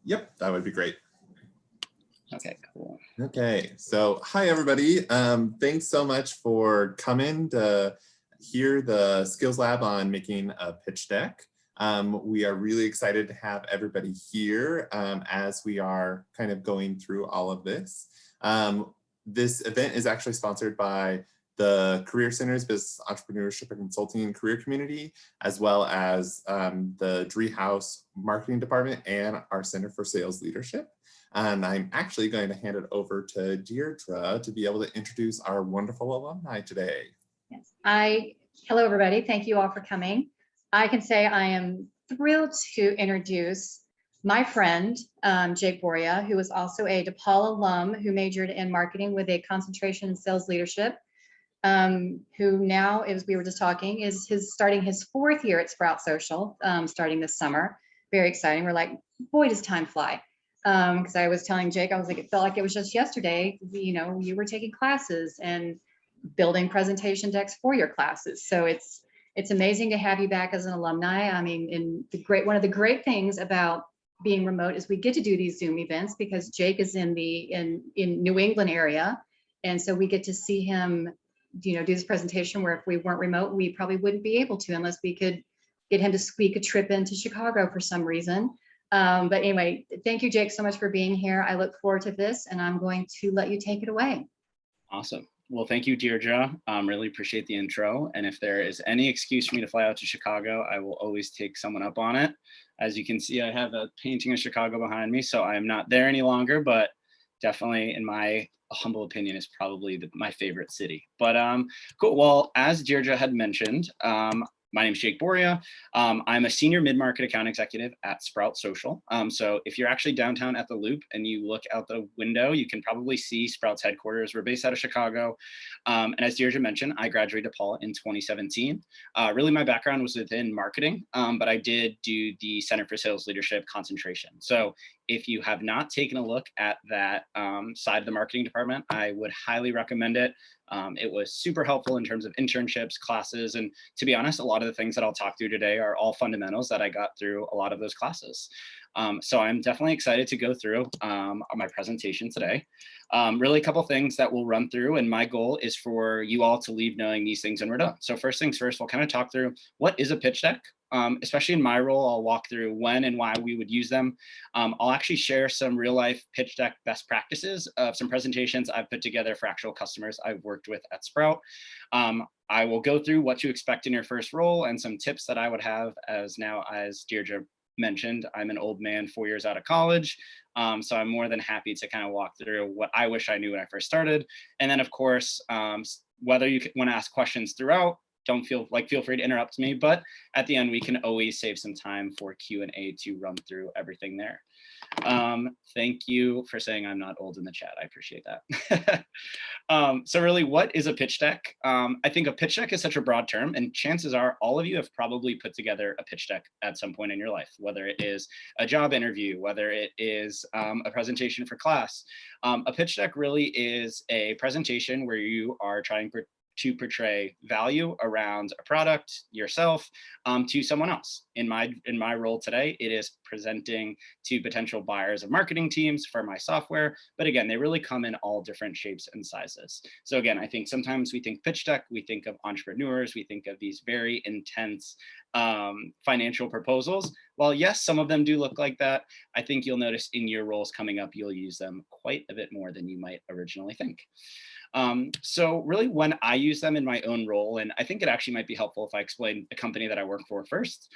Yep, that would be great. Okay, cool. Okay, so hi everybody. Thanks so much for coming to hear the Skills Lab on making a pitch deck. We are really excited to have everybody here as we are kind of going through all of this. This event is actually sponsored by the Career Center's Business Entrepreneurship and Consulting Career Community, as well as the Dree House Marketing Department and our Center for Sales Leadership. And I'm actually going to hand it over to Deirdre to be able to introduce our wonderful alumni today. Yes. Hello, everybody. Thank you all for coming. I can say I am thrilled to introduce my friend, Jake Boria, who is also a DePaul alum who majored in marketing with a concentration in sales leadership, who now, as we were just talking, is starting his 4th year at Sprout Social, starting this summer. Very exciting. We're like, boy, does time fly. Because I was telling Jake, I was like, it felt like it was just yesterday, you know, you were taking classes and building presentation decks for your classes. So it's amazing to have you back as an alumni. I mean, one of the great things about being remote is we get to do these Zoom events because Jake is in New England area. And so we get to see him, you know, do this presentation where if we weren't remote, we probably wouldn't be able to unless we could get him to squeak a trip into Chicago for some reason. But anyway, thank you, Jake, so much for being here. I look forward to this, and I'm going to let you take it away. Awesome. Well, thank you, Deirdre. Really appreciate the intro. And if there is any excuse for me to fly out to Chicago, I will always take someone up on it. As you can see, I have a painting of Chicago behind me, so I am not there any longer, but definitely, in my humble opinion, is probably my favorite city. But cool. Well, as Deirdre had mentioned, my name is Jake Boria. I'm a senior mid-market account executive at Sprout Social. So if you're actually downtown at the Loop and you look out the window, you can probably see Sprout's headquarters. We're based out of Chicago. And as Deirdre mentioned, I graduated DePaul in 2017. Really, my background was within marketing, but I did do the Center for Sales Leadership concentration. So if you have not taken a look at that side of the marketing department, I would highly recommend it. It was super helpful in terms of internships, classes, and to be honest, a lot of the things that I'll talk through today are all fundamentals that I got through a lot of those classes. So I'm definitely excited to go through my presentation today. Really a couple things that we'll run through, and my goal is for you all to leave knowing these things when we're done. So first things first, we'll kind of talk through what is a pitch deck. Especially in my role, I'll walk through when and why we would use them. I'll actually share some real life pitch deck best practices of some presentations I've put together for actual customers I've worked with at Sprout. I will go through what to expect in your first role and some tips that I would have as Deirdre mentioned, I'm an old man 4 years out of college. So I'm more than happy to kind of walk through what I wish I knew when I first started. And then of course, whether you want to ask questions throughout, feel free to interrupt me, but at the end, we can always save some time for Q&A to run through everything there. Thank you for saying I'm not old in the chat. I appreciate that. So really, what is a pitch deck? I think a pitch deck is such a broad term, and chances are all of you have probably put together a pitch deck at some point in your life, whether it is a job interview, whether it is a presentation for class. A pitch deck really is a presentation where you are trying to portray value around a product, yourself, to someone else. In my role today, it is presenting to potential buyers of marketing teams for my software. But again, they really come in all different shapes and sizes. So again, I think sometimes we think pitch deck, we think of entrepreneurs, we think of these very intense financial proposals. While yes, some of them do look like that, I think you'll notice in your roles coming up, you'll use them quite a bit more than you might originally think. So really when I use them in my own role, and I think it actually might be helpful if I explain the company that I work for first.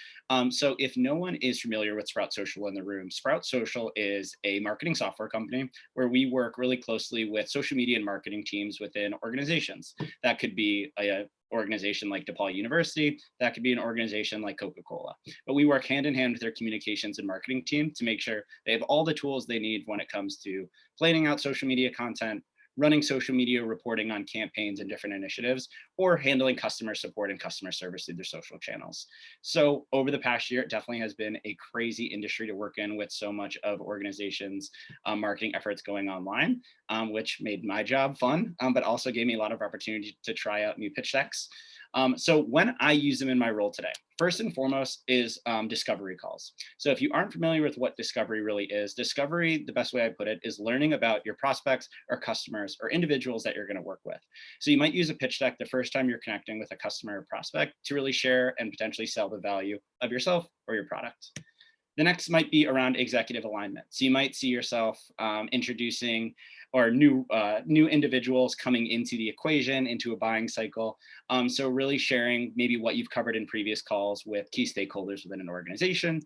So if no one is familiar with Sprout Social in the room, Sprout Social is a marketing software company where we work really closely with social media and marketing teams within organizations. That could be a organization like DePaul University, that could be an organization like Coca-Cola. But we work hand in hand with their communications and marketing team to make sure they have all the tools they need when it comes to planning out social media content, running social media reporting on campaigns and different initiatives, or handling customer support and customer service through their social channels. So over the past year, it definitely has been a crazy industry to work in with so much of organizations' marketing efforts going online, which made my job fun, but also gave me a lot of opportunity to try out new pitch decks. So when I use them in my role today, first and foremost is discovery calls. So if you aren't familiar with what discovery really is, discovery, the best way I put it, is learning about your prospects or customers or individuals that you're going to work with. So you might use a pitch deck the first time you're connecting with a customer or prospect to really share and potentially sell the value of yourself or your product. The next might be around executive alignment. So you might see yourself introducing or new individuals coming into the equation, into a buying cycle. So really sharing maybe what you've covered in previous calls with key stakeholders within an organization,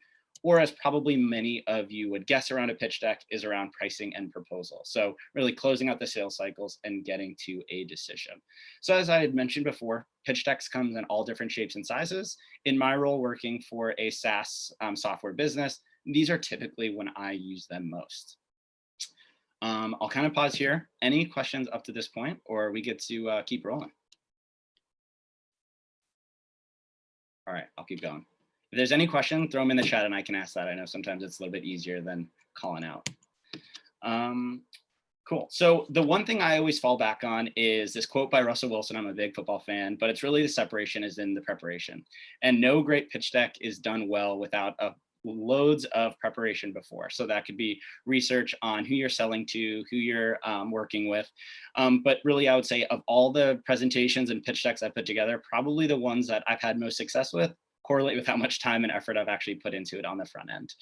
or as probably many of you would guess around a pitch deck is around pricing and proposal. So really closing out the sales cycles and getting to a decision. So as I had mentioned before, pitch decks comes in all different shapes and sizes. In my role working for a SaaS software business, these are typically when I use them most. I'll kind of pause here. Any questions up to this point, or we get to keep rolling? All right, I'll keep going. If there's any question, throw them in the chat and I can ask that. I know sometimes it's a little bit easier than calling out. Cool. So the one thing I always fall back on is this quote by Russell Wilson. I'm a big football fan, but it's really the separation is in the preparation. And no great pitch deck is done well without loads of preparation before. So that could be research on who you're selling to, who you're working with. But really, I would say of all the presentations and pitch decks I put together, probably the ones that I've had most success with correlate with how much time and effort I've actually put into it on the front end.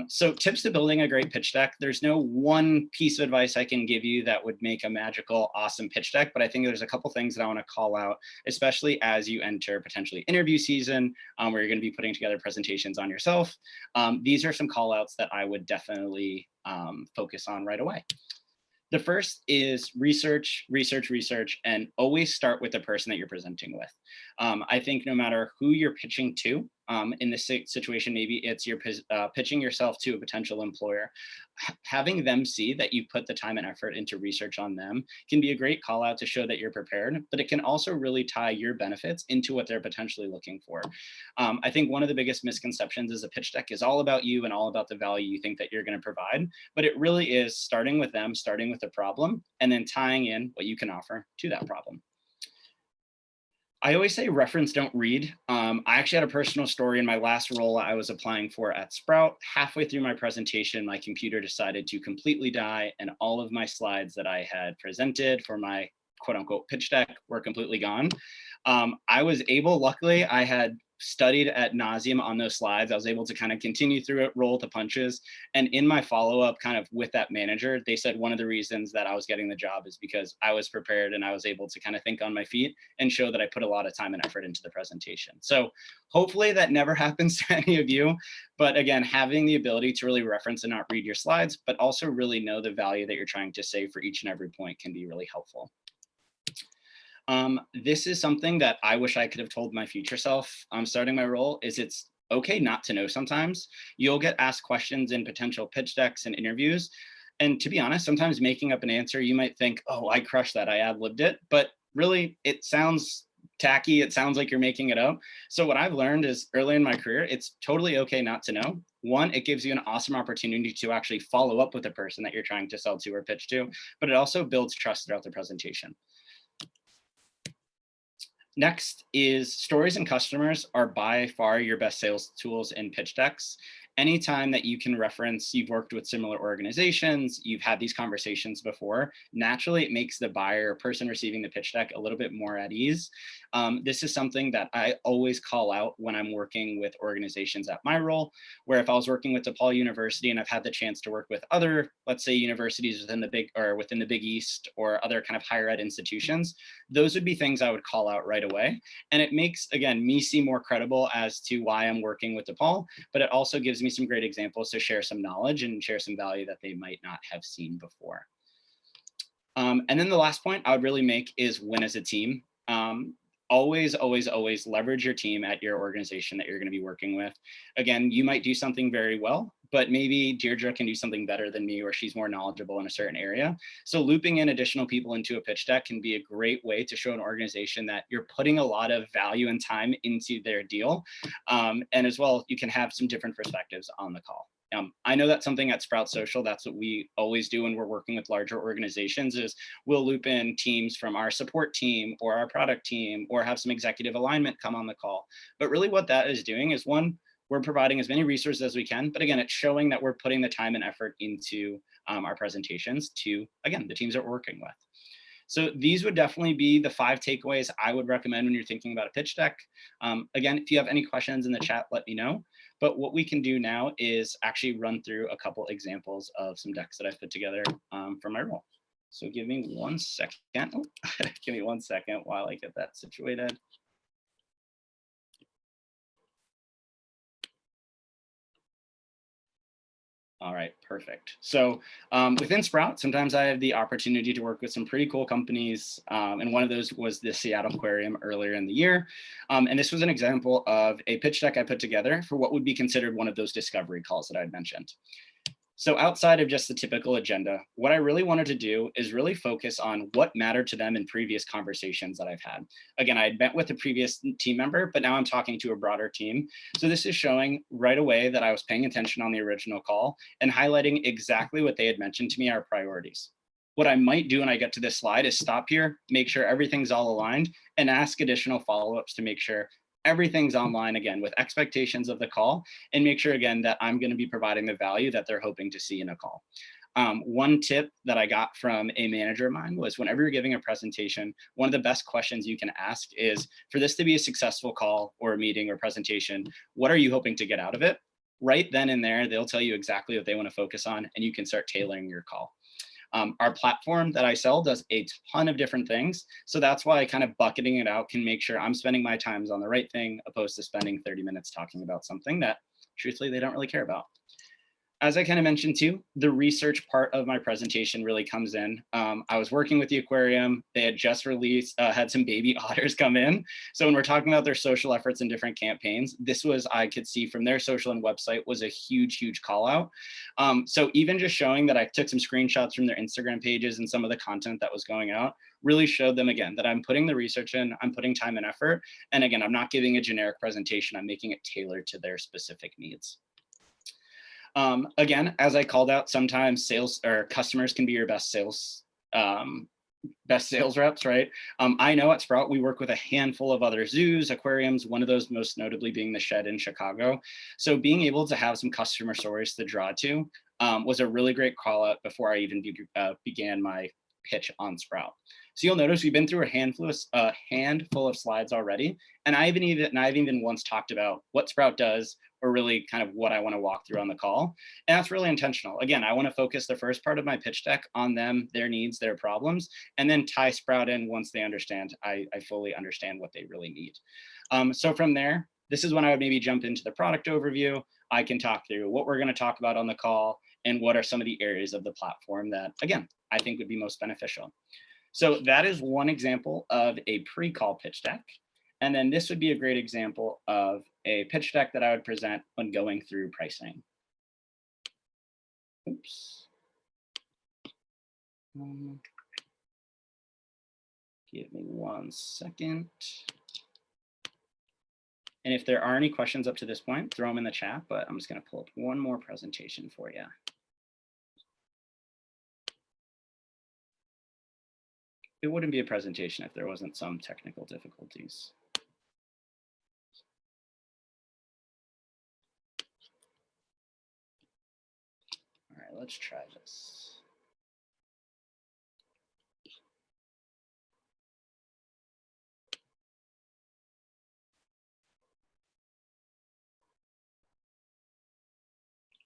So tips to building a great pitch deck. There's no one piece of advice I can give you that would make a magical, awesome pitch deck, but I think there's a couple things that I want to call out, especially as you enter potentially interview season, where you're going to be putting together presentations on yourself. These are some call outs that I would definitely focus on right away. The first is research, and always start with the person that you're presenting with. I think no matter who you're pitching to, in this situation, maybe it's you're pitching yourself to a potential employer. Having them see that you put the time and effort into research on them can be a great call out to show that you're prepared, but it can also really tie your benefits into what they're potentially looking for. I think one of the biggest misconceptions is a pitch deck is all about you and all about the value you think that you're going to provide, but it really is starting with them, starting with the problem, and then tying in what you can offer to that problem. I always say reference, don't read. I actually had a personal story in my last role I was applying for at Sprout. Halfway through my presentation, my computer decided to completely die and all of my slides that I had presented for my quote unquote pitch deck were completely gone. I was able, luckily, I had studied ad nauseum on those slides. I was able to kind of continue through it, roll the punches. And in my follow-up kind of with that manager, they said one of the reasons that I was getting the job is because I was prepared and I was able to kind of think on my feet and show that I put a lot of time and effort into the presentation. So hopefully that never happens to any of you. But again, having the ability to really reference and not read your slides, but also really know the value that you're trying to say for each and every point can be really helpful. This is something that I wish I could have told my future self starting my role, is it's okay not to know sometimes. You'll get asked questions in potential pitch decks and interviews. And to be honest, sometimes making up an answer, you might think, oh, I crushed that, I ad-libbed it. But really, it sounds tacky. It sounds like you're making it up. So what I've learned is early in my career, it's totally okay not to know. One, it gives you an awesome opportunity to actually follow up with the person that you're trying to sell to or pitch to, but it also builds trust throughout the presentation. Next is stories and customers are by far your best sales tools in pitch decks. Anytime that you can reference, you've worked with similar organizations, you've had these conversations before, naturally it makes the buyer or person receiving the pitch deck a little bit more at ease. This is something that I always call out when I'm working with organizations at my role, where if I was working with DePaul University and I've had the chance to work with other, let's say universities within the Big East or other kind of higher ed institutions, those would be things I would call out right away. And it makes, again, me seem more credible as to why I'm working with DePaul, but it also gives me some great examples to share some knowledge and share some value that they might not have seen before. And then the last point I would really make is win as a team. Always, always, always leverage your team at your organization that you're going to be working with. Again, you might do something very well, but maybe Deirdre can do something better than me, or she's more knowledgeable in a certain area. So looping in additional people into a pitch deck can be a great way to show an organization that you're putting a lot of value and time into their deal. And as well, you can have some different perspectives on the call. I know that's something at Sprout Social, that's what we always do when we're working with larger organizations, is we'll loop in teams from our support team or our product team, or have some executive alignment come on the call. But really what that is doing is, one, we're providing as many resources as we can, but again, it's showing that we're putting the time and effort into our presentations to, again, the teams that we're working with. So these would definitely be the 5 takeaways I would recommend when you're thinking about a pitch deck. Again, if you have any questions in the chat, let me know. But what we can do now is actually run through a couple examples of some decks that I've put together for my role. So give me 1 second. Oh, give me 1 second while I get that situated. All right, perfect. So within Sprout, sometimes I have the opportunity to work with some pretty cool companies. And one of those was the Seattle Aquarium earlier in the year. And this was an example of a pitch deck I put together for what would be considered one of those discovery calls that I'd mentioned. So outside of just the typical agenda, what I really wanted to do is really focus on what mattered to them in previous conversations that I've had. Again, I had met with a previous team member, but now I'm talking to a broader team. So this is showing right away that I was paying attention on the original call and highlighting exactly what they had mentioned to me are priorities. What I might do when I get to this slide is stop here, make sure everything's all aligned, and ask additional follow-ups to make sure everything's online again with expectations of the call, and make sure again that I'm going to be providing the value that they're hoping to see in a call. One tip that I got from a manager of mine was, whenever you're giving a presentation, one of the best questions you can ask is, for this to be a successful call or a meeting or presentation, what are you hoping to get out of it? Right then and there, they'll tell you exactly what they want to focus on, and you can start tailoring your call. Our platform that I sell does a ton of different things. So that's why kind of bucketing it out can make sure I'm spending my times on the right thing, opposed to spending 30 minutes talking about something that truthfully they don't really care about. As I kind of mentioned too, the research part of my presentation really comes in. I was working with the aquarium. They had just released, had some baby otters come in. So when we're talking about their social efforts and different campaigns, this was, I could see from their social and website, was a huge, huge call out. So even just showing that I took some screenshots from their Instagram pages and some of the content that was going out really showed them again that I'm putting the research in, I'm putting time and effort. And again, I'm not giving a generic presentation, I'm making it tailored to their specific needs. Again, as I called out, sometimes sales or customers can be your best sales reps, right? I know at Sprout, we work with a handful of other zoos, aquariums, one of those most notably being the Shed in Chicago. So being able to have some customer stories to draw to was a really great call out before I even began my pitch on Sprout. So you'll notice we've been through a handful of slides already. And I've even once talked about what Sprout does, or really kind of what I want to walk through on the call. And that's really intentional. Again, I want to focus the first part of my pitch deck on them, their needs, their problems, and then tie Sprout in once they understand, I fully understand what they really need. So from there, this is when I would maybe jump into the product overview. I can talk through what we're going to talk about on the call and what are some of the areas of the platform that, again, I think would be most beneficial. So that is one example of a pre-call pitch deck. And then this would be a great example of a pitch deck that I would present when going through pricing. Oops. Give me 1 second. And if there are any questions up to this point, throw them in the chat, but I'm just going to pull up one more presentation for you. It wouldn't be a presentation if there wasn't some technical difficulties. All right, let's try this.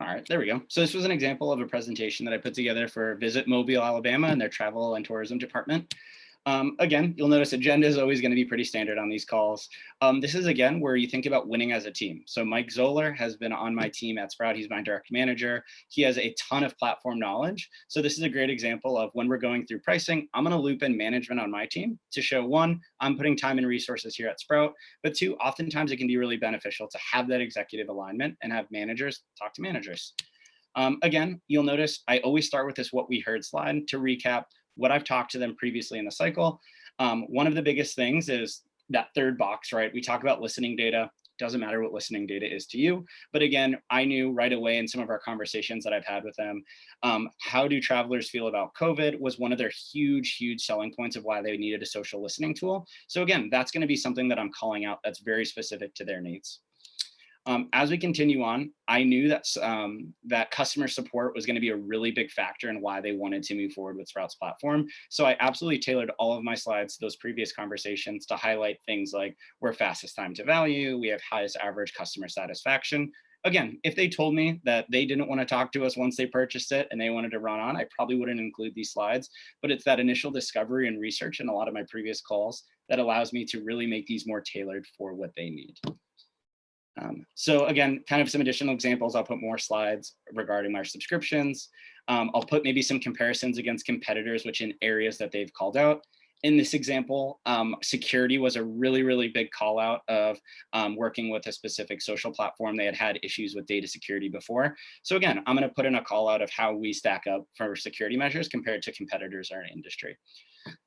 All right, there we go. So this was an example of a presentation that I put together for Visit Mobile, Alabama, and their travel and tourism department. Again, you'll notice agenda is always going to be pretty standard on these calls. This is, again, where you think about winning as a team. So Mike Zoller has been on my team at Sprout. He's my direct manager. He has a ton of platform knowledge. So this is a great example of when we're going through pricing, I'm going to loop in management on my team to show, one, I'm putting time and resources here at Sprout, but two, oftentimes it can be really beneficial to have that executive alignment and have managers talk to managers. Again, you'll notice I always start with this what we heard slide to recap what I've talked to them previously in the cycle. One of the biggest things is that third box, right? We talk about listening data. Doesn't matter what listening data is to you. But again, I knew right away in some of our conversations that I've had with them, how do travelers feel about COVID was one of their huge selling points of why they needed a social listening tool. So again, that's going to be something that I'm calling out that's very specific to their needs. As we continue on, I knew that that customer support was going to be a really big factor in why they wanted to move forward with Sprout's platform. So I absolutely tailored all of my slides to those previous conversations to highlight things like we're fastest time to value, we have highest average customer satisfaction. Again, if they told me that they didn't want to talk to us once they purchased it and they wanted to run on, I probably wouldn't include these slides, but it's that initial discovery and research in a lot of my previous calls that allows me to really make these more tailored for what they need. So again, kind of some additional examples. I'll put more slides regarding our subscriptions. I'll put maybe some comparisons against competitors, which in areas that they've called out. In this example, security was a really big call out of working with a specific social platform. They had had issues with data security before. So again, I'm going to put in a call out of how we stack up for security measures compared to competitors in our industry.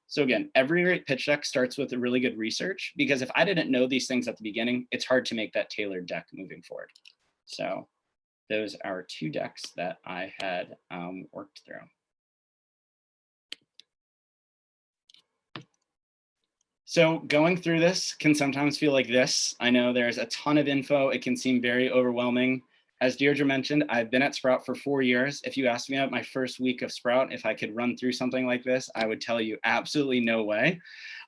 So again, every great pitch deck starts with a really good research, because if I didn't know these things at the beginning, it's hard to make that tailored deck moving forward. So those are 2 decks that I had worked through. So going through this can sometimes feel like this. I know there's a ton of info. It can seem very overwhelming. As Deirdre mentioned, I've been at Sprout for 4 years. If you asked me at my first week of Sprout, if I could run through something like this, I would tell you absolutely no way.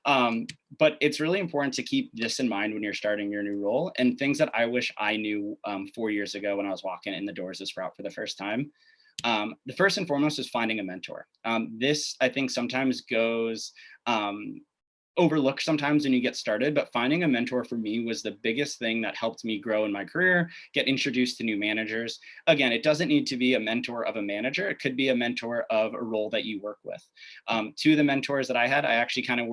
But it's really important to keep this in mind when you're starting your new role, and things that I wish I knew 4 years ago when I was walking in the doors of Sprout for the first time. The first and foremost is finding a mentor. This, I think, sometimes goes overlooked sometimes when you get started, but finding a mentor for me was the biggest thing that helped me grow in my career, get introduced to new managers. Again, it doesn't need to be a mentor of a manager. It could be a mentor of a role that you work with. 2 of the mentors that I had, I actually kind of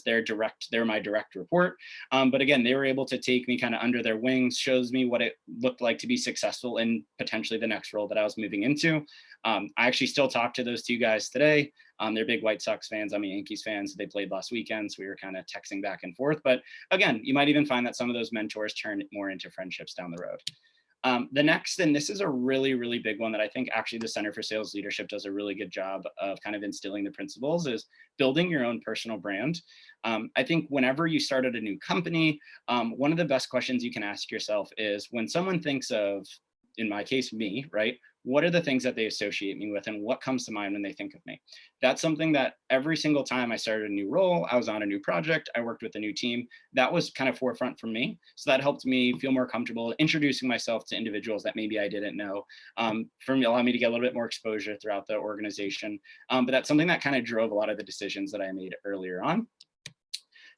they're my direct report. But again, they were able to take me kind of under their wings, shows me what it looked like to be successful in potentially the next role that I was moving into. I actually still talk to those 2 guys today. They're big White Sox fans. I'm a Yankees fan, so they played last weekend. So we were kind of texting back and forth. But again, you might even find that some of those mentors turn more into friendships down the road. The next, and this is a really big one that I think actually the Center for Sales Leadership does a really good job of kind of instilling the principles, is building your own personal brand. I think whenever you start at a new company, one of the best questions you can ask yourself is, when someone thinks of, in my case, me, right? What are the things that they associate me with, and what comes to mind when they think of me? That's something that every single time I started a new role, I was on a new project, I worked with a new team, that was kind of forefront for me. So that helped me feel more comfortable introducing myself to individuals that maybe I didn't know, for me, allowed me to get a little bit more exposure throughout the organization. But that's something that kind of drove a lot of the decisions that I made earlier on.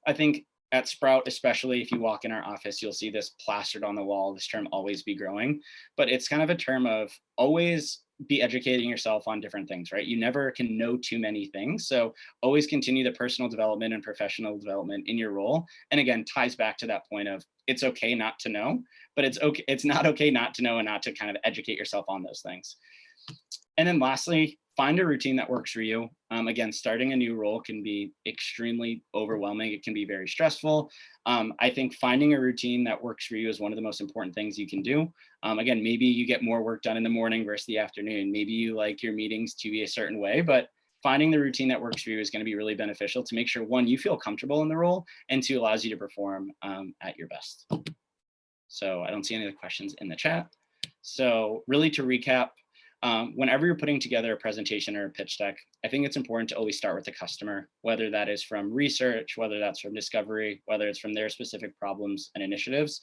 I think at Sprout, especially if you walk in our office, you'll see this plastered on the wall, this term always be growing, but it's kind of a term of always be educating yourself on different things, right? You never can know too many things. So always continue the personal development and professional development in your role. And again, ties back to that point of it's okay not to know, but it's not okay not to know and not to kind of educate yourself on those things. And then lastly, find a routine that works for you. Again, starting a new role can be extremely overwhelming. It can be very stressful. I think finding a routine that works for you is one of the most important things you can do. Again, maybe you get more work done in the morning versus the afternoon. Maybe you like your meetings to be a certain way, but finding the routine that works for you is going to be really beneficial to make sure, 1, you feel comfortable in the role, and 2, allows you to perform at your best. So I don't see any other questions in the chat. So really, to recap, whenever you're putting together a presentation or a pitch deck, I think it's important to always start with the customer, whether that is from research, whether that's from discovery, whether it's from their specific problems and initiatives.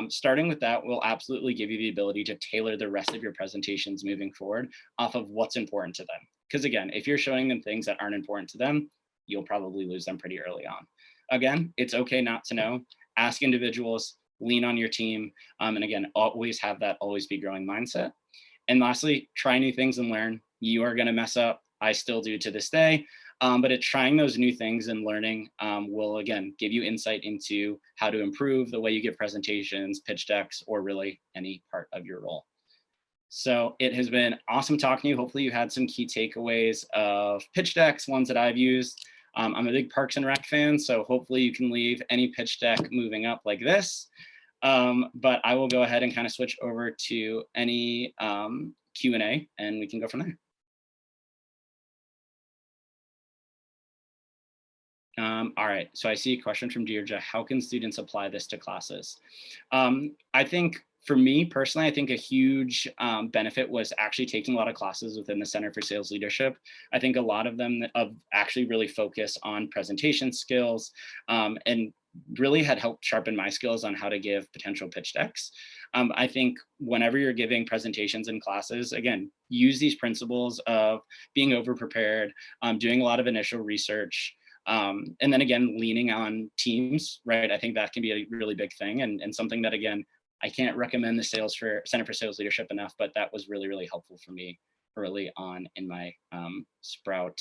Starting with that will absolutely give you the ability to tailor the rest of your presentations moving forward off of what's important to them. Because again, if you're showing them things that aren't important to them, you'll probably lose them pretty early on. Again, it's okay not to know. Ask individuals, lean on your team, and again, always have that always be growing mindset. And lastly, try new things and learn. You are going to mess up. I still do to this day. But it's trying those new things and learning will, again, give you insight into how to improve the way you give presentations, pitch decks, or really any part of your role. So it has been awesome talking to you. Hopefully you had some key takeaways of pitch decks, ones that I've used. I'm a big Parks and Rec fan, so hopefully you can leave any pitch deck moving up like this. But I will go ahead and kind of switch over to any Q&A, and we can go from there. All right, so I see a question from Deirdre. How can students apply this to classes? I think for me personally, I think a huge benefit was actually taking a lot of classes within the Center for Sales Leadership. I think a lot of them actually really focus on presentation skills and really had helped sharpen my skills on how to give potential pitch decks. I think whenever you're giving presentations in classes, again, use these principles of being over-prepared, doing a lot of initial research, and then again, leaning on teams, right? I think that can be a really big thing and something that, again, I can't recommend the Center for Sales Leadership enough, but that was really, really helpful for me early on in my DePaul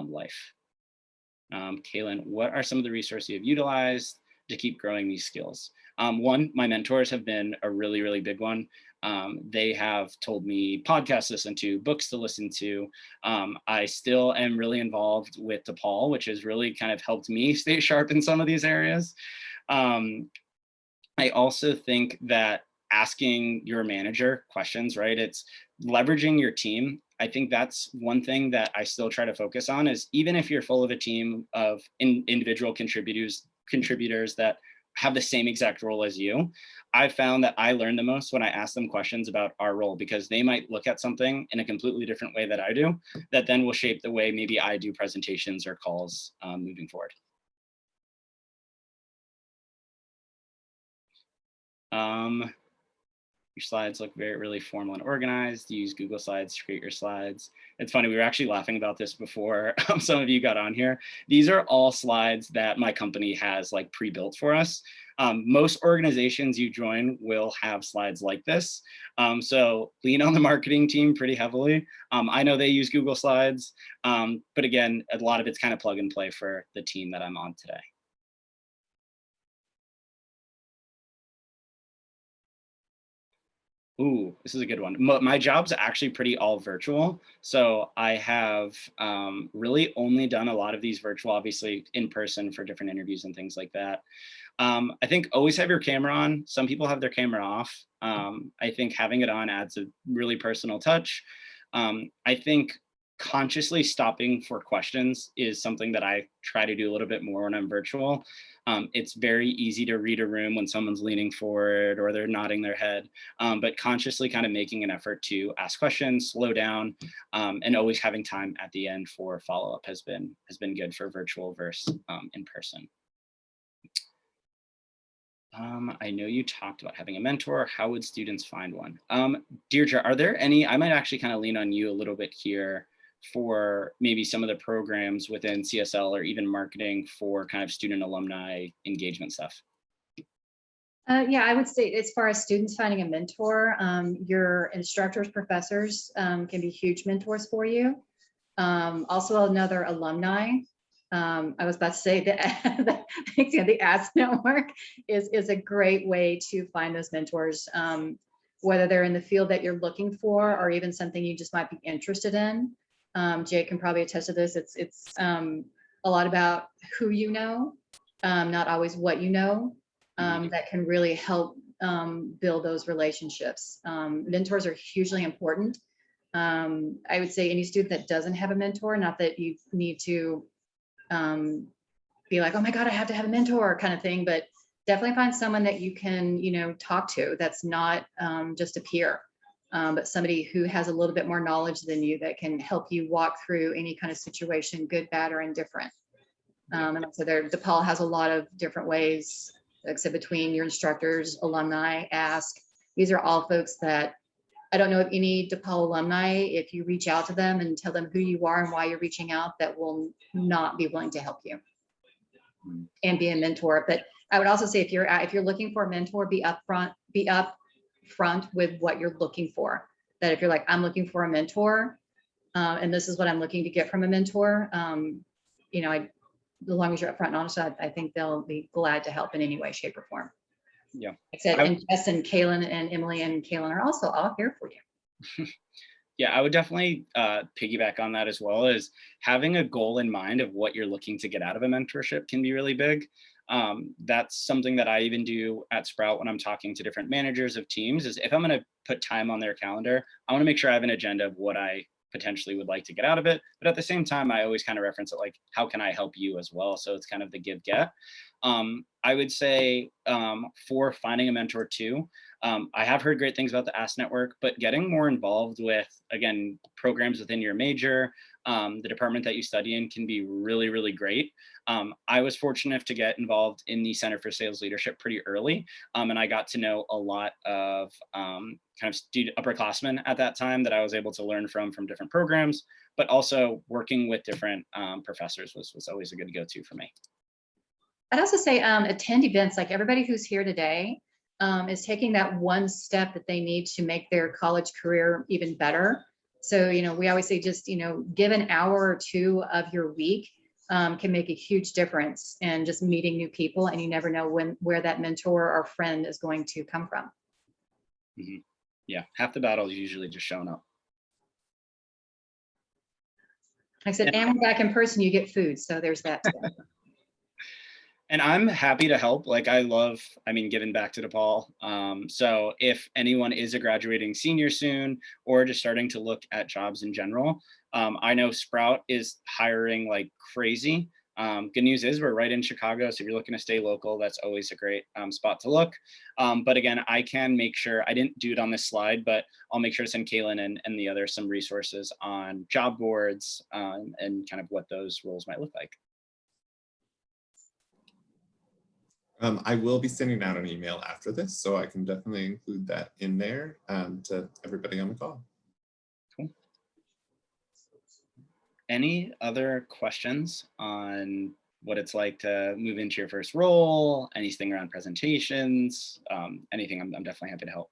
life. Kaylin, what are some of the resources you've utilized to keep growing these skills? One, my mentors have been a really, really big one. They have told me podcasts to listen to, books to listen to. I still am really involved with DePaul, which has really kind of helped me stay sharp in some of these areas. I also think that asking your manager questions, right? It's leveraging your team. I think that's one thing that I still try to focus on is even if you're full of a team of individual contributors that have the same exact role as you, I found that I learn the most when I ask them questions about our role, because they might look at something in a completely different way that I do, that then will shape the way maybe I do presentations or calls moving forward. Your slides look really formal and organized. Use Google Slides to create your slides. It's funny, we were actually laughing about this before some of you got on here. These are all slides that my company has like pre-built for us. Most organizations you join will have slides like this. So lean on the marketing team pretty heavily. I know they use Google Slides, but again, a lot of it's kind of plug and play for the team that I'm on today. Ooh, this is a good one. My job's actually pretty all virtual. So I have really only done a lot of these virtual, obviously in person for different interviews and things like that. I think always have your camera on. Some people have their camera off. I think having it on adds a really personal touch. I think consciously stopping for questions is something that I try to do a little bit more when I'm virtual. It's very easy to read a room when someone's leaning forward or they're nodding their head, but consciously kind of making an effort to ask questions, slow down, and always having time at the end for follow-up has been good for virtual versus in person. I know you talked about having a mentor. How would students find one? Deirdre, are there any, I might actually kind of lean on you a little bit here for maybe some of the programs within CSL or even marketing for kind of student alumni engagement stuff. Yeah, I would say as far as students finding a mentor, your instructors, professors can be huge mentors for you. Also another alumni. I was about to say that the Ask Network is a great way to find those mentors, whether they're in the field that you're looking for or even something you just might be interested in. Jake can probably attest to this. It's a lot about who you know, not always what you know, that can really help build those relationships. Mentors are hugely important. I would say any student that doesn't have a mentor, not that you need to be like, oh my God, I have to have a mentor kind of thing, but definitely find someone that you can, talk to that's not just a peer. But somebody who has a little bit more knowledge than you that can help you walk through any kind of situation, good, bad, or indifferent. And so DePaul has a lot of different ways, except between your instructors, alumni, Ask. These are all folks that I don't know of any DePaul alumni, if you reach out to them and tell them who you are and why you're reaching out, that will not be willing to help you and be a mentor. But I would also say if you're looking for a mentor, be upfront with what you're looking for. That if you're like, I'm looking for a mentor, and this is what I'm looking to get from a mentor, as long as you're upfront and honest, I think they'll be glad to help in any way, shape, or form. Yeah. I said, and Jess and Kaylin and Emily and Kaylin are also all here for you. Yeah, I would definitely piggyback on that as well, as having a goal in mind of what you're looking to get out of a mentorship can be really big. That's something that I even do at Sprout when I'm talking to different managers of teams, is if I'm going to put time on their calendar, I want to make sure I have an agenda of what I potentially would like to get out of it. But at the same time, I always kind of reference it like, how can I help you as well? So it's kind of the give get. I would say for finding a mentor too, I have heard great things about the Ask Network, but getting more involved with, again, programs within your major, the department that you study in can be really, really great. I was fortunate enough to get involved in the Center for Sales Leadership pretty early, and I got to know a lot of kind of upperclassmen at that time that I was able to learn from different programs, but also working with different professors was always a good go-to for me. I'd also say attend events. Like everybody who's here today is taking that one step that they need to make their college career even better. So, we always say just, give an hour or two of your week can make a huge difference in just meeting new people, and you never know where that mentor or friend is going to come from. Mm-hmm. Yeah, half the battle is usually just showing up. Like I said, and we're back in person, you get food. So there's that too. And I'm happy to help. Like giving back to DePaul. So if anyone is a graduating senior soon, or just starting to look at jobs in general, I know Sprout is hiring like crazy. Good news is we're right in Chicago. So if you're looking to stay local, that's always a great spot to look. But again, I can make sure, I didn't do it on this slide, but I'll make sure to send Kaylin and the others some resources on job boards and kind of what those roles might look like. I will be sending out an email after this, so I can definitely include that in there to everybody on the call. Cool. Any other questions on what it's like to move into your first role? Anything around presentations? Anything? I'm definitely happy to help.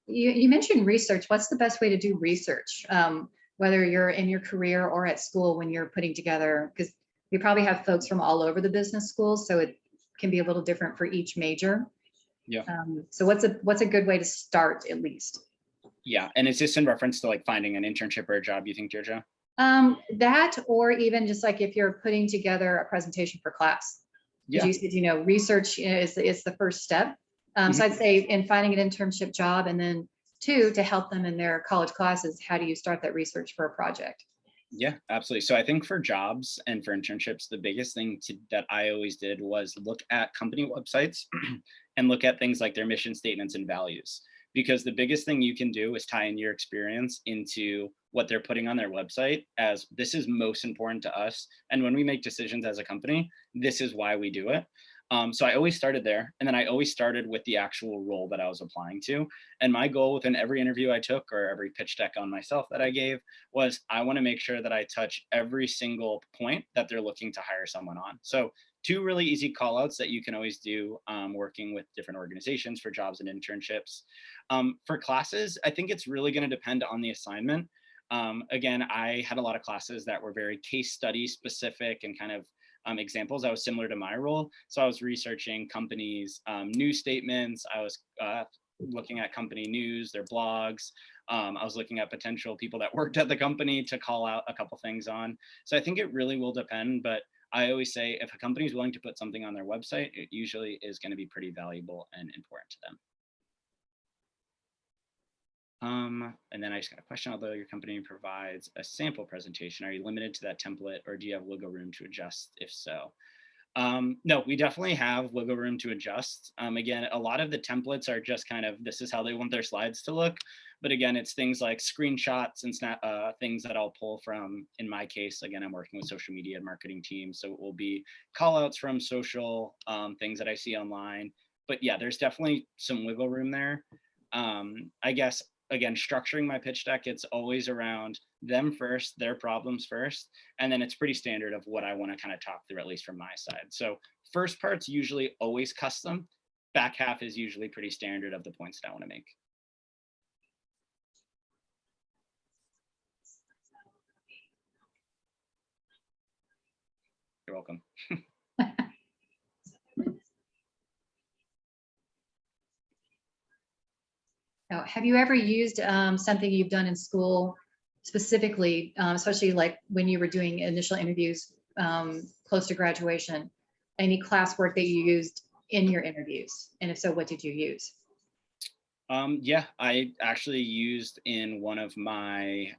You mentioned research. What's the best way to do research? Whether you're in your career or at school when you're putting together, because we probably have folks from all over the business schools, so it can be a little different for each major. Yeah. So what's a good way to start at least? Yeah, and is this in reference to like finding an internship or a job, you think, Deirdre? That, or even just like if you're putting together a presentation for class. Yeah. You said, research is the first step. So I'd say in finding an internship job, and then two, to help them in their college classes, how do you start that research for a project? Yeah, absolutely. So I think for jobs and for internships, the biggest thing that I always did was look at company websites and look at things like their mission statements and values. Because the biggest thing you can do is tie in your experience into what they're putting on their website, as this is most important to us. And when we make decisions as a company, this is why we do it. So I always started there, and then I always started with the actual role that I was applying to. And my goal within every interview I took, or every pitch deck on myself that I gave, was I want to make sure that I touch every single point that they're looking to hire someone on. So two really easy call outs that you can always do working with different organizations for jobs and internships. For classes, I think it's really going to depend on the assignment. Again, I had a lot of classes that were very case study specific and kind of examples. I was similar to my role. So I was researching companies' news statements. I was looking at company news, their blogs. I was looking at potential people that worked at the company to call out a couple things on. So I think it really will depend, but I always say if a company is willing to put something on their website, it usually is going to be pretty valuable and important to them. And then I just got a question, although your company provides a sample presentation, are you limited to that template, or do you have wiggle room to adjust if so? No, we definitely have wiggle room to adjust. Again, a lot of the templates are just kind of, this is how they want their slides to look. But again, it's things like screenshots and things that I'll pull from, in my case, again, I'm working with social media and marketing teams. So it will be call outs from social things that I see online. But yeah, there's definitely some wiggle room there. I guess, again, structuring my pitch deck, it's always around them first, their problems first, and then it's pretty standard of what I want to kind of talk through, at least from my side. So first part's usually always custom. Back half is usually pretty standard of the points that I want to make. You're welcome. Now, have you ever used something you've done in school specifically, especially like when you were doing initial interviews close to graduation, any classwork that you used in your interviews? And if so, what did you use? Yeah, I actually used in one of my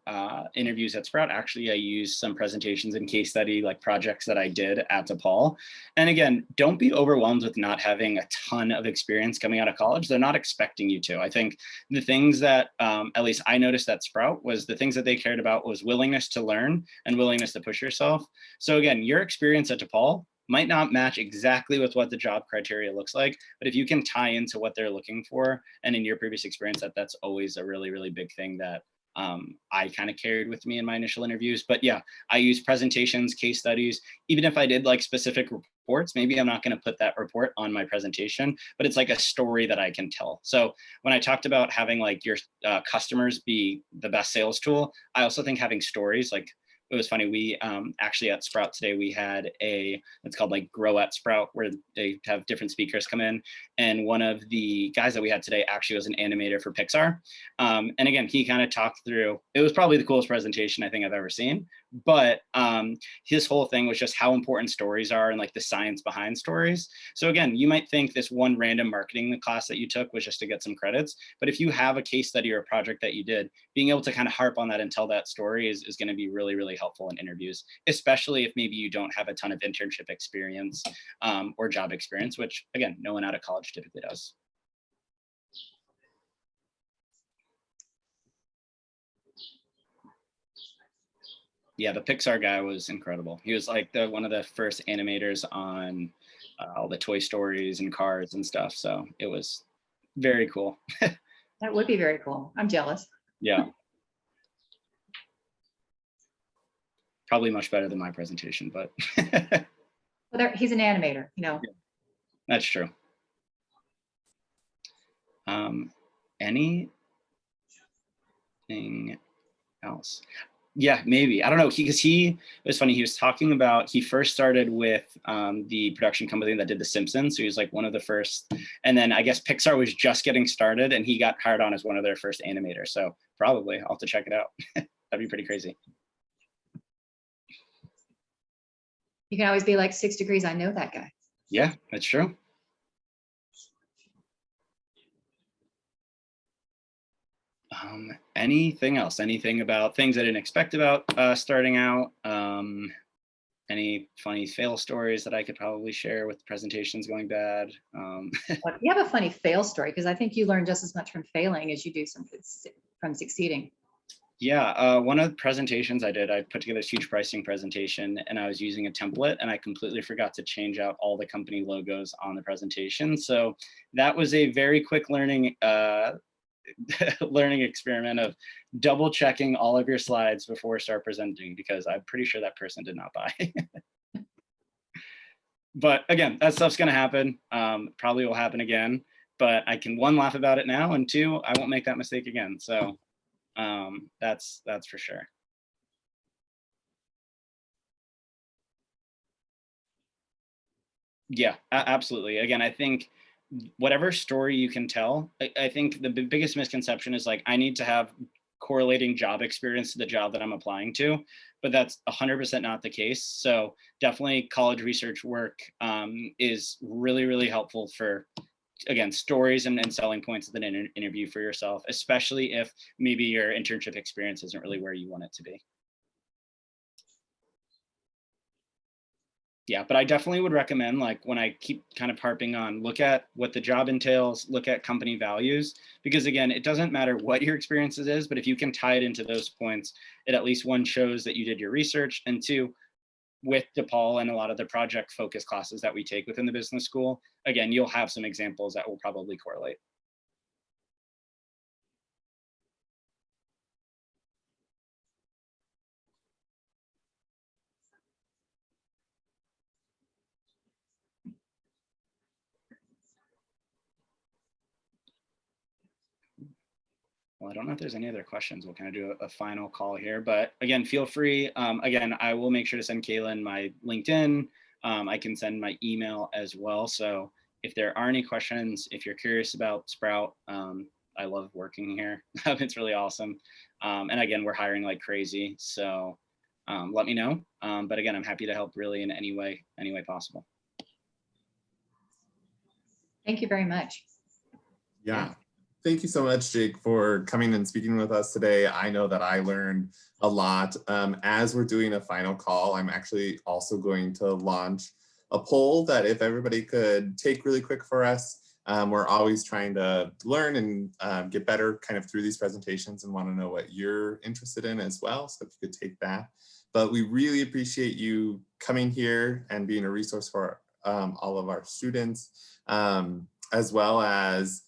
interviews at Sprout, actually, I used some presentations and case study like projects that I did at DePaul. And again, don't be overwhelmed with not having a ton of experience coming out of college. They're not expecting you to. I think the things that at least I noticed at Sprout was the things that they cared about was willingness to learn and willingness to push yourself. So again, your experience at DePaul might not match exactly with what the job criteria looks like, but if you can tie into what they're looking for, and in your previous experience, that's always a really, really big thing that I kind of carried with me in my initial interviews. But yeah, I use presentations, case studies, even if I did like specific reports, maybe I'm not going to put that report on my presentation, but it's like a story that I can tell. So when I talked about having like your customers be the best sales tool, I also think having stories, like it was funny, we actually at Sprout today, we had it's called like Grow at Sprout, where they have different speakers come in. And one of the guys that we had today actually was an animator for Pixar. And again, he kind of talked through, it was probably the coolest presentation I think I've ever seen. But his whole thing was just how important stories are and like the science behind stories. So again, you might think this one random marketing class that you took was just to get some credits. But if you have a case study or a project that you did, being able to kind of harp on that and tell that story is going to be really, really helpful in interviews, especially if maybe you don't have a ton of internship experience or job experience, which again, no one out of college typically does. Yeah, the Pixar guy was incredible. He was like one of the first animators on all the Toy Stories and Cars and stuff. So it was very cool. That would be very cool. I'm jealous. Yeah. Probably much better than my presentation, but Well, he's an animator, you know. Yeah, that's true. Anything else? Yeah, maybe. I don't know. It was funny. He was talking about, he first started with the production company that did The Simpsons. So he was like one of the first. And then I guess Pixar was just getting started and he got hired on as one of their first animators. So probably I'll have to check it out. That'd be pretty crazy. You can always be like 6 degrees. I know that guy. Yeah, that's true. Anything else? Anything about things I didn't expect about starting out? Any funny fail stories that I could probably share with presentations going bad? You have a funny fail story, because I think you learn just as much from failing as you do from succeeding. Yeah, one of the presentations I did, I put together this huge pricing presentation and I was using a template and I completely forgot to change out all the company logos on the presentation. So that was a very quick learning experiment of double checking all of your slides before start presenting, because I'm pretty sure that person did not buy. But again, that stuff's going to happen. Probably will happen again, but I can, one, laugh about it now, and two, I won't make that mistake again. So that's for sure. Yeah, absolutely. Again, I think whatever story you can tell, I think the biggest misconception is like, I need to have correlating job experience to the job that I'm applying to, but that's 100% not the case. So definitely college research work is really, really helpful for, again, stories and selling points at an interview for yourself, especially if maybe your internship experience isn't really where you want it to be. Yeah, but I definitely would recommend, like, when I keep kind of harping on, look at what the job entails, look at company values, because again, it doesn't matter what your experiences is, but if you can tie it into those points, it at least, one, shows that you did your research, and two, with DePaul and a lot of the project focus classes that we take within the business school, again, you'll have some examples that will probably correlate. Well, I don't know if there's any other questions. We'll kind of do a final call here, but again, feel free. Again, I will make sure to send Kaylin my LinkedIn. I can send my email as well. So if there are any questions, if you're curious about Sprout, I love working here. It's really awesome. And again, we're hiring like crazy. So let me know. But again, I'm happy to help really in any way possible. Thank you very much. Yeah. Thank you so much, Jake, for coming and speaking with us today. I know that I learned a lot. As we're doing a final call, I'm actually also going to launch a poll that if everybody could take really quick for us. We're always trying to learn and get better kind of through these presentations and want to know what you're interested in as well. So if you could take that. But we really appreciate you coming here and being a resource for all of our students, as well as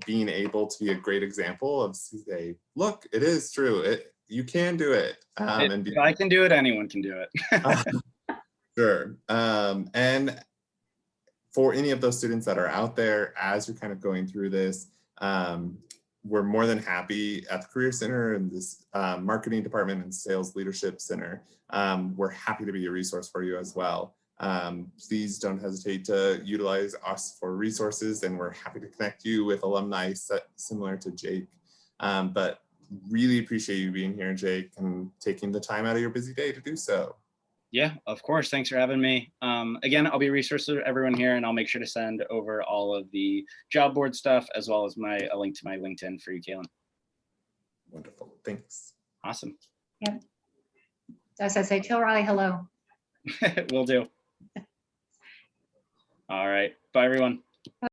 being able to be a great example of say, look, it is true. You can do it. If I can do it, anyone can do it. Sure. And for any of those students that are out there, as you're kind of going through this, we're more than happy at the Career Center and this marketing department and sales leadership center. We're happy to be a resource for you as well. Please don't hesitate to utilize us for resources, and we're happy to connect you with alumni similar to Jake. But really appreciate you being here, Jake, and taking the time out of your busy day to do so. Yeah, of course. Thanks for having me. Again, I'll be a resource to everyone here, and I'll make sure to send over all of the job board stuff as well as a link to my LinkedIn for you, Kaylin. Wonderful. Thanks. Awesome. Yep. As I say, tell Riley hello. Will do. All right. Bye, everyone.